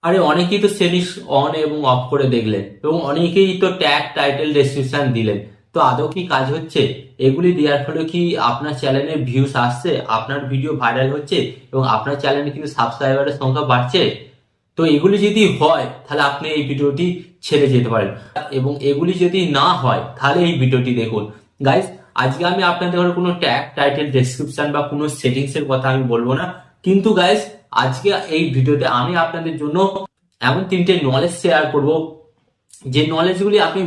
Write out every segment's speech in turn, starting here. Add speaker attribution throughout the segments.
Speaker 1: আরে অনেকেই তো সেলিস অন এবং অফ করে দেখলেন এবং অনেকেই তো ট্যাগ টাইটেল ডেসক্রিপশন দিলেন, তো আদৌ কি কাজ হচ্ছে? এগুলি দেওয়ার ফলে কি আপনার চ্যানেলে ভিউস আসছে, আপনার ভিডিও ভাইরাল হচ্ছে এবং আপনার চ্যানেলে কিন্তু সাবস্ক্রাইবারের সংখ্যা বাড়ছে? তো এগুলি যদি হয় তাহলে আপনি এই ভিডিওটি ছেড়ে যেতে পারেন, এবং এগুলি যদি না হয় তাহলে এই ভিডিওটি দেখুন। গাইস, আজকে আমি আপনাদের কোনো ট্যাগ টাইটেল ডেসক্রিপশন বা কোনো সেটিংস এর কথা আমি বলবো না, কিন্তু গাইস আজকে এই ভিডিওতে আমি আপনাদের জন্য এমন তিনটে নলেজ শেয়ার করব, যে নলেজগুলি আপনি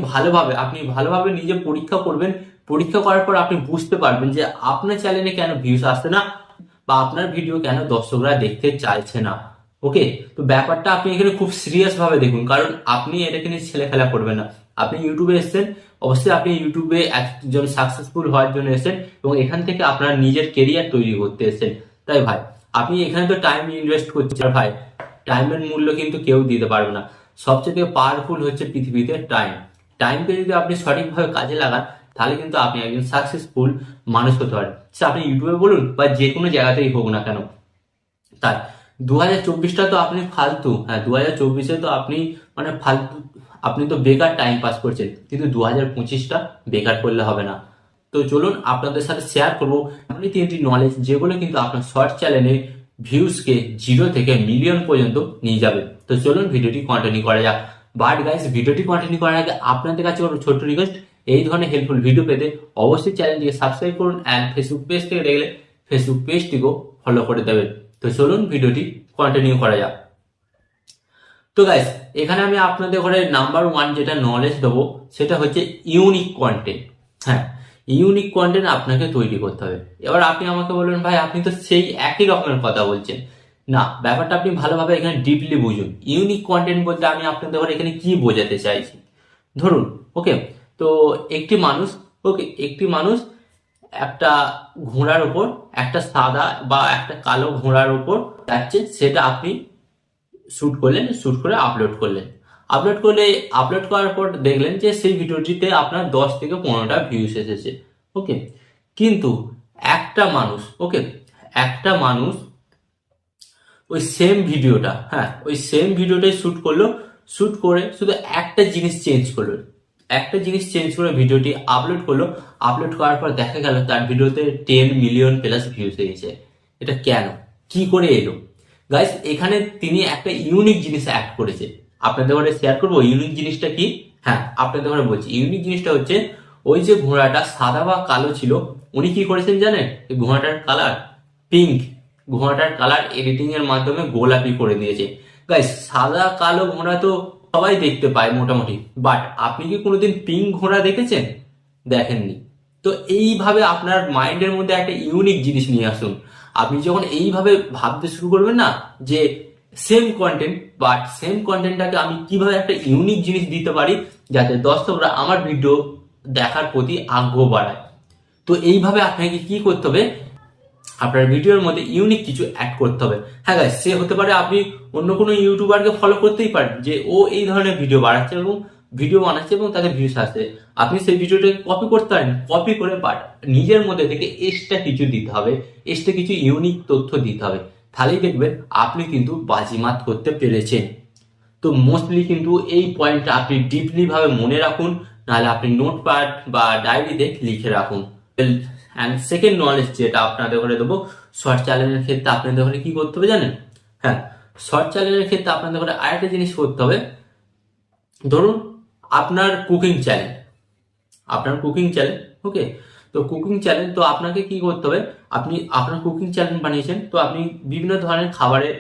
Speaker 1: ভালোভাবে নিজে পরীক্ষা করবেন। পরীক্ষা করার পর আপনি বুঝতে পারবেন যে আপনার চ্যানেলে কেন ভিউজ আসছে না বা আপনার ভিডিও কেন দর্শকরা দেখতে চাইছে না। ওকে, তো ব্যাপারটা আপনি এখানে খুব সিরিয়াস ভাবে দেখুন, কারণ আপনি এটাকে নিয়ে ছেলে খেলা করবেন না। আপনি ইউটিউবে এসেছেন, অবশ্যই আপনি ইউটিউবে একজন সাকসেসফুল হওয়ার জন্য এসেছেন এবং এখান থেকে আপনার নিজের কেরিয়ার তৈরি করতে এসেছেন। তাই ভাই, আপনি এখানে তো টাইম ইনভেস্ট করছেন, আর ভাই টাইমের মূল্য কিন্তু কেউ দিতে পারবে না। সবচেয়ে পাওয়ারফুল হচ্ছে পৃথিবীতে টাইম। টাইমকে যদি আপনি সঠিকভাবে কাজে লাগান তাহলে কিন্তু আপনি একজন সাকসেসফুল মানুষ হতে পারেন, সে আপনি ইউটিউবে বলুন বা যে কোনো জায়গাতেই হোক না কেন। তাই 2024টা তো আপনি ফালতু, হ্যাঁ 2024-এ তো আপনি মানে ফালতু, আপনি তো বেকার টাইম পাস করছেন, কিন্তু 2025টা বেকার করলে হবে না। তো চলুন আপনাদের সাথে শেয়ার করবো এমনই তিনটি নলেজ যেগুলো কিন্তু আপনার শর্ট চ্যানেলে ভিউজকে 0 থেকে মিলিয়ন পর্যন্ত নিয়ে যাবে। তো চলুন ভিডিওটি কন্টিনিউ করা যাক। বাট গাইস, ভিডিওটি কন্টিনিউ করার আগে আপনাদের কাছে কোনো ছোট্ট রিকোয়েস্ট, এই ধরনের হেল্পফুল ভিডিও পেতে অবশ্যই চ্যানেলটিকে সাবস্ক্রাইব করুন অ্যান্ড ফেসবুক পেজ থেকে দেখলে ফেসবুক পেজটিকেও ফলো করে দেবেন। তো চলুন ভিডিওটি কন্টিনিউ করা যাক। তো গাইস, এখানে আমি আপনাদের ঘরে নাম্বার 1 যেটা নলেজ দেবো সেটা হচ্ছে ইউনিক কন্টেন্ট। হ্যাঁ, ইউনিক কন্টেন্ট আপনাকে তৈরি করতে হবে। এবার আপনি আমাকে বলবেন ভাই আপনি তো সেই একই রকমের কথা বলছেন। না, ব্যাপারটা আপনি ভালোভাবে এখানে ডিপলি বুঝুন। ইউনিক কন্টেন্ট বলতে আমি আপনাদের ঘরে এখানে কি বোঝাতে চাইছি। ধরুন, ওকে, তো একটি মানুষ একটা ঘোড়ার উপর, একটা সাদা বা একটা কালো ঘোড়ার উপর যাচ্ছে, সেটা আপনি শুট করলেন, শুট করে আপলোড করলেন। আপলোড করার পর দেখলেন যে সেই ভিডিওটিতে আপনার 10 থেকে 15টা ভিউস এসেছে। ওকে, কিন্তু একটা মানুষ ওই সেম ভিডিওটাই শুট করলো, শুট করে শুধু একটা জিনিস চেঞ্জ করে ভিডিওটি আপলোড করলো। আপলোড করার পর দেখা গেল তার ভিডিওতে 10 মিলিয়ন প্লাস ভিউজ এসেছে। এটা কেন, কি করে এলো? গাইস, এখানে তিনি একটা ইউনিক জিনিস অ্যাড করেছে। আপনাদের ঘরে শেয়ার করবো ইউনিক জিনিসটা কি। হ্যাঁ, আপনাদের ঘরে বলছি ইউনিক জিনিসটা হচ্ছে ওই যে ঘোড়াটা সাদা বা কালো ছিল, উনি কি করেছেন জানেন? এই ঘোড়াটার কালার পিঙ্ক, ঘোড়াটার কালার এডিটিং এর মাধ্যমে গোলাপি করে দিয়েছে। গাইস, সাদা কালো ঘোড়া তো সবাই দেখতে পায় মোটামুটি, বাট আপনি কি কোনোদিন পিঙ্ক ঘোড়া দেখেছেন? দেখেননি। তো এইভাবে আপনার মাইন্ডের মধ্যে একটা ইউনিক জিনিস নিয়ে আসুন। আপনি যখন এইভাবে ভাবতে শুরু করবেন না যে সেম কন্টেন্টটাকে আমি কিভাবে একটা ইউনিক জিনিস দিতে পারি যাতে দর্শকরা আমার ভিডিও দেখার প্রতি আগ্রহ বাড়ায়, তো এইভাবে আপনাকে কি করতে হবে, আপনার ভিডিওর মধ্যে ইউনিক কিছু অ্যাড করতে হবে। হ্যাঁ গাইস, সে হতে পারে আপনি অন্য কোনো ইউটিউবারকে ফলো করতেই পারেন যে ও এই ধরনের ভিডিও বানাচ্ছে এবং তাদের ভিউস আসছে। আপনি সেই ভিডিওটাকে কপি করতে পারেন, কপি করে বাট নিজের মধ্যে থেকে এক্সট্রা কিছু দিতে হবে, এক্সট্রা কিছু ইউনিক তথ্য দিতে হবে। তাহলেই দেখবেন আপনি কিন্তু বাজিমাত করতে পেরেছেন। তো মোস্টলি কিন্তু এই পয়েন্টটা আপনি ডিপলি ভাবে মনে রাখুন, নাহলে আপনি নোটপ্যাড বা ডায়েরিতে লিখে রাখুন। অ্যান্ড সেকেন্ড নলেজ যেটা আপনাদের ঘরে দেবো, শর্ট চ্যানেলের ক্ষেত্রে আপনাদের ঘরে কি করতে হবে জানেন? হ্যাঁ, শর্ট চ্যানেলের ক্ষেত্রে আপনাদের ঘরে আরেকটা জিনিস করতে হবে। ধরুন আপনার কুকিং চ্যানেল, ওকে, তো কুকিং চ্যানেল, তো আপনাকে কি করতে হবে, আপনি আপনার কুকিং চ্যানেল বানিয়েছেন, তো আপনি বিভিন্ন ধরনের খাবারের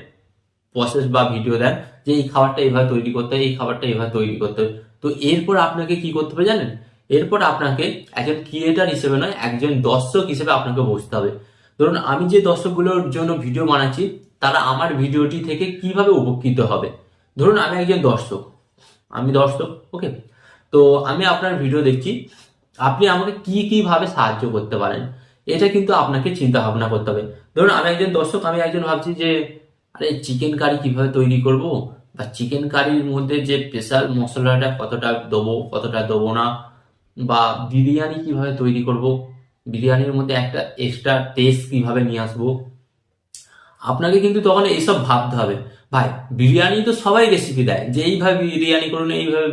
Speaker 1: প্রসেস বা ভিডিও দেন যে এই খাবারটা এইভাবে তৈরি করতে হয়, এই খাবারটা এইভাবে তৈরি করতে হয়। তো এরপর আপনাকে কি করতে হবে জানেন? এরপর আপনাকে একজন ক্রিয়েটার হিসেবে নয়, একজন দর্শক হিসেবে আপনাকে বসতে হবে। ধরুন আমি যে দর্শকগুলোর জন্য ভিডিও বানাচ্ছি তারা আমার ভিডিওটি থেকে কিভাবে উপকৃত হবে। ধরুন আমি দর্শক, ওকে, তো আমি আপনার ভিডিও দেখছি, আপনি আমাকে কি কি ভাবে সাহায্য করতে পারেন, এটা কিন্তু আপনাকে চিন্তা ভাবনা করতে হবে। ধরুন আমি একজন দর্শক, আমি একজন ভাবছি যে আরে চিকেন কারি কিভাবে তৈরি করব, বা চিকেন কারির মধ্যে যে স্পেশাল মশলাটা কতটা দেবো না, বা বিরিয়ানি কিভাবে তৈরি করব, বিরিয়ানির মধ্যে একটা এক্সট্রা টেস্ট কিভাবে নিয়ে আসবো। আপনাকে কিন্তু তখন এইসব ভাবতে হবে। ভাই বিরিয়ানি তো সবাই রেসিপি দেয় যে এইভাবে বিরিয়ানি করুন, এইভাবে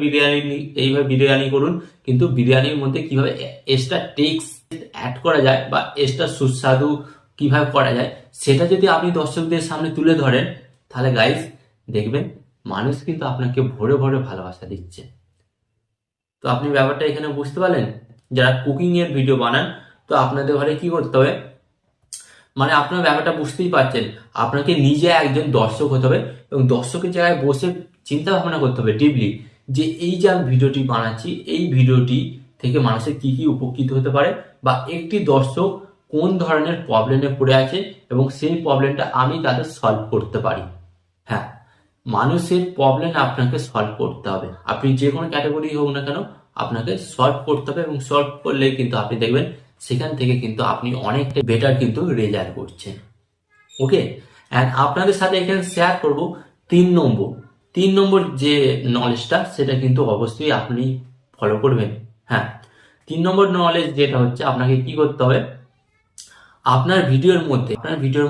Speaker 1: বিরিয়ানি করুন, কিন্তু বিরিয়ানির মধ্যে কিভাবে এক্সট্রা টেক্সট অ্যাড করা যায় বা এক্সট্রা সুস্বাদু কিভাবে করা যায় সেটা যদি আপনি দর্শকদের সামনে তুলে ধরেন, তাহলে গাইস দেখবেন মানুষ কিন্তু আপনাকে ভরে ভরে ভালোবাসা দিচ্ছে। তো আপনি ব্যাপারটা এখানে বুঝতে পারলেন। যারা কুকিং এর ভিডিও বানান, তো আপনাদের ঘরে কি করতে হবে, মানে আপনার ব্যাপারটা বুঝতেই পারছেন, আপনাকে নিজে একজন দর্শক হতে হবে এবং দর্শকের জায়গায় বসে চিন্তা ভাবনা করতে হবে ডিপলি, যে এই যে আমি ভিডিওটি বানাচ্ছি, এই ভিডিওটি থেকে মানুষের কি কি উপকৃত হতে পারে, বা একটি দর্শক কোন ধরনের প্রবলেমে পড়ে আছে এবং সেই প্রবলেমটা আমি তাদের সলভ করতে পারি। হ্যাঁ, মানুষের প্রবলেম আপনাকে সলভ করতে হবে, আপনি যে কোনো ক্যাটাগরি হোক না কেন আপনাকে সলভ করতে হবে, এবং সলভ করলে কিন্তু আপনি দেখবেন সেখান থেকে কিন্তু আপনি অনেকটা বেটার কিন্তু রেজাল্ট করছেন। ওকে, অ্যান্ড আপনাদের সাথে এখানে শেয়ার করব 3 নম্বর যে নলেজটা, সেটা কিন্তু অবশ্যই আপনি ফলো করবেন। হ্যাঁ, 3 নম্বর নলেজ যেটা হচ্ছে, আপনাকে কি করতে হবে, আপনার ভিডিওর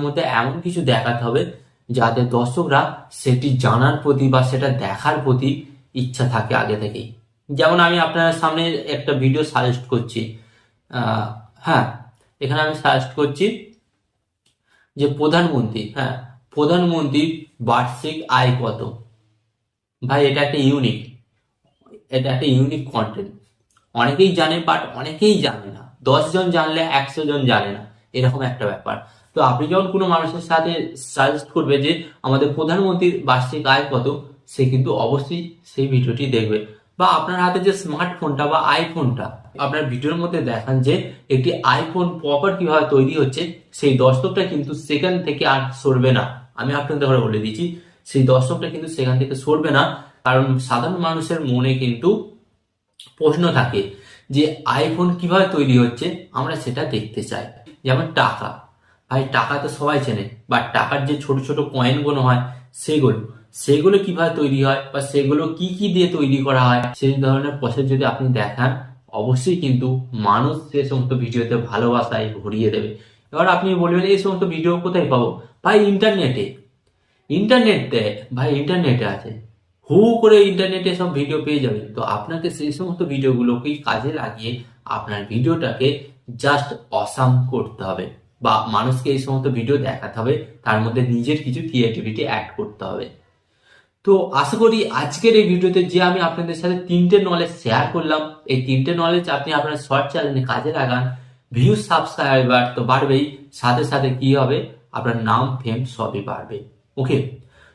Speaker 1: মধ্যে এমন কিছু দেখাতে হবে যাতে দর্শকরা সেটি জানার প্রতি বা সেটা দেখার প্রতি ইচ্ছা থাকে আগে থেকেই। যেমন আমি আপনার সামনে একটা ভিডিও সাজেস্ট করছি, হ্যাঁ, এখানে আমি সাজেস্ট করছি যে প্রধানমন্ত্রীর বার্ষিক আয় কত। ভাই এটা একটা ইউনিক কন্টেন্ট, অনেকেই জানে বাট অনেকেই জানে না, 10 জন জানলে 100 জন জানে না, এরকম একটা ব্যাপার। তো আপনি যখন কোনো মানুষের সাথে সাজেস্ট করবে যে আমাদের প্রধানমন্ত্রীর বার্ষিক আয় কত, সে কিন্তু অবশ্যই সেই ভিডিওটি দেখবে। বা আপনার হাতে যে স্মার্টফোনটা বা আইফোনটা, আপনার ভিডিওর মধ্যে দেখান যে একটি আইফোন প্রপার কিভাবে তৈরি হচ্ছে, সেই দর্শকটা কিন্তু সেখান থেকে আর সরবে না। আমি আপনাদের ঘরে বলে দিচ্ছি, সেই দর্শকটা কিন্তু সেখান থেকে সরবে না, কারণ সাধারণ মানুষের মনে কিন্তু প্রশ্ন থাকে যে আইফোন কিভাবে তৈরি হচ্ছে, আমরা সেটা দেখতে চাই। যেমন টাকা, ভাই টাকা তো সবাই চেনে, বাট টাকার যে ছোট ছোট কয়েনগুলো হয় সেগুলো কিভাবে তৈরি হয় বা সেগুলো কি কি দিয়ে তৈরি করা হয়, সেই ধরনের প্রসেস যদি আপনি দেখান, অবশ্যই কিন্তু মানুষ সে সমস্ত ভিডিওতে ভালোবাসায় ভরিয়ে দেবে। এবার আপনি বলবেন এই সমস্ত ভিডিও কোথায় পাবো? ভাই ইন্টারনেটে আছে, হু করে ইন্টারনেটে সব ভিডিও পেয়ে যাবেন। তো আপনাকে সেই সমস্ত ভিডিওগুলোকেই কাজে লাগিয়ে আপনার ভিডিওটাকে জাস্ট অসাম করতে হবে, বা মানুষকে এই সমস্ত ভিডিও দেখাতে হবে, তার মধ্যে নিজের কিছু ক্রিয়েটিভিটি অ্যাড করতে হবে। তো আশা করি আজকের এই ভিডিওতে যে আমি আপনাদের সাথে 3টে নলেজ শেয়ার করলাম, এই 3টে নলেজ আপনি আপনার শর্ট চ্যানেলে কাজে লাগান, ভিউজ সাবস্ক্রাইবার তো বাড়বেই, সাথে সাথে কি হবে, আপনার নাম ফেম সবই বাড়বে। ওকে,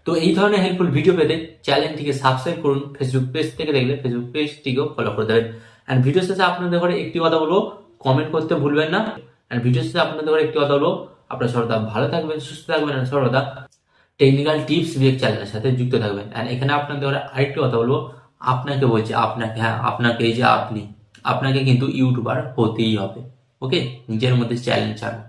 Speaker 1: তো এই ধরনের হেল্পফুল ভিডিও পেতে চ্যানেলটিকে সাবস্ক্রাইব করুন, ফেসবুক পেজ থেকে দেখলে ফেসবুক পেজটিকেও ফলো করে দেবেন। অ্যান্ড ভিডিও শেষে আপনাদের ঘরে একটি কথা বলবো, কমেন্ট করতে ভুলবেন না। অ্যান্ড ভিডিও শেষে আপনাদের ঘরে একটি কথা বলবো, আপনারা সর্বদা ভালো থাকবেন, সুস্থ থাকবেন, আর সর্বদা টেকনিক্যাল টিপস বিহেভ চ্যানেলের সাথে যুক্ত থাকবেন। অ্যান্ড এখানে আপনাদের ঘরে আরেকটি কথা বলবো, আপনাকে বলছি, আপনাকে এই যে আপনাকে কিন্তু ইউটিউবার হতেই হবে। ওকে, নিজের মধ্যে চ্যালেঞ্জ আনুন।